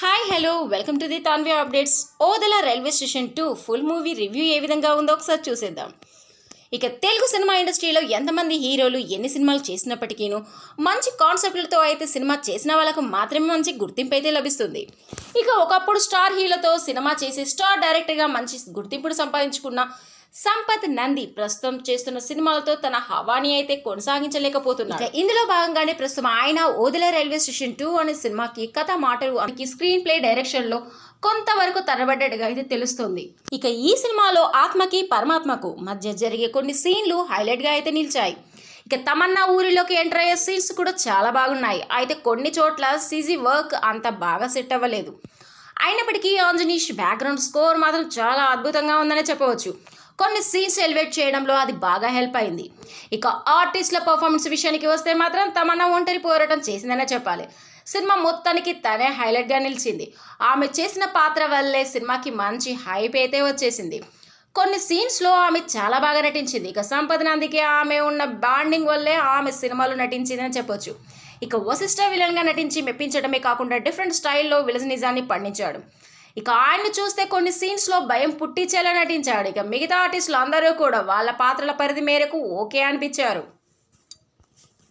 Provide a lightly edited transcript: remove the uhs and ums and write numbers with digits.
Hi hello welcome to the Tanvi updates. Odela railway station 2 full movie review ఏ విధంగా ఉందో ఒకసారి చూసేద్దాం. ఇక తెలుగు సినిమా ఇండస్ట్రీలో ఎంతమంది హీరోలు ఎన్ని సినిమాలు చేసినప్పటికీను మంచి కాన్సెప్ట్లతో అయితే సినిమా చేసిన వాళ్ళకు మాత్రమే మంచి గుర్తింపు అయితే లభిస్తుంది. ఇక ఒకప్పుడు స్టార్ హీరోలతో సినిమా చేసి స్టార్ డైరెక్టర్గా మంచి గుర్తింపును సంపాదించుకున్న సంపత్ నంది ప్రస్తుతం చేస్తున్న సినిమాలతో తన హవాని అయితే కొనసాగించలేకపోతున్నారు. ఇందులో భాగంగానే ప్రస్తుతం ఆయన ఓదెల రైల్వే స్టేషన్ 2 అనే సినిమాకి కథ మాటలు స్క్రీన్ ప్లే డైరెక్షన్ లో కొంతవరకు తరబడ్డట్టుగా అయితే తెలుస్తుంది. ఇక ఈ సినిమాలో ఆత్మకి పరమాత్మకు మధ్య జరిగే కొన్ని సీన్లు హైలైట్ గా అయితే నిలిచాయి. ఇక తమన్నా ఊరిలోకి ఎంటర్ అయ్యే సీన్స్ కూడా చాలా బాగున్నాయి. అయితే కొన్ని చోట్ల సీజీ వర్క్ అంత బాగా సెట్ అవ్వలేదు. అయినప్పటికీ ఆంజనీష్ బ్యాక్గ్రౌండ్ స్కోర్ మాత్రం చాలా అద్భుతంగా ఉందనే చెప్పవచ్చు. కొన్ని సీన్స్ ఎలివేట్ చేయడంలో అది బాగా హెల్ప్ అయింది. ఇక ఆర్టిస్టుల పర్ఫార్మెన్స్ విషయానికి వస్తే మాత్రం తమన్నా ఒంటరి పోరాటం చేసిందనే చెప్పాలి. సినిమా మొత్తానికి తనే హైలైట్గా నిలిచింది. ఆమె చేసిన పాత్ర వల్లే సినిమాకి మంచి హైప్ అయితే వచ్చేసింది. కొన్ని సీన్స్లో ఆమె చాలా బాగా నటించింది. ఇక సంపద నందికి ఆమె ఉన్న బాండింగ్ వల్లే ఆమె సినిమాలో నటించిందని చెప్పొచ్చు. ఇక వశిష్ఠ విలన్గా నటించి మెప్పించడమే కాకుండా డిఫరెంట్ స్టైల్లో విలనిజాన్ని పండించాడు. ఇక ఆయన్ని చూస్తే కొన్ని సీన్స్లో భయం పుట్టించేలా నటించాడు. ఇక మిగతా ఆర్టిస్టులు అందరూ కూడా వాళ్ళ పాత్రల పరిధి మేరకు ఓకే అనిపించారు.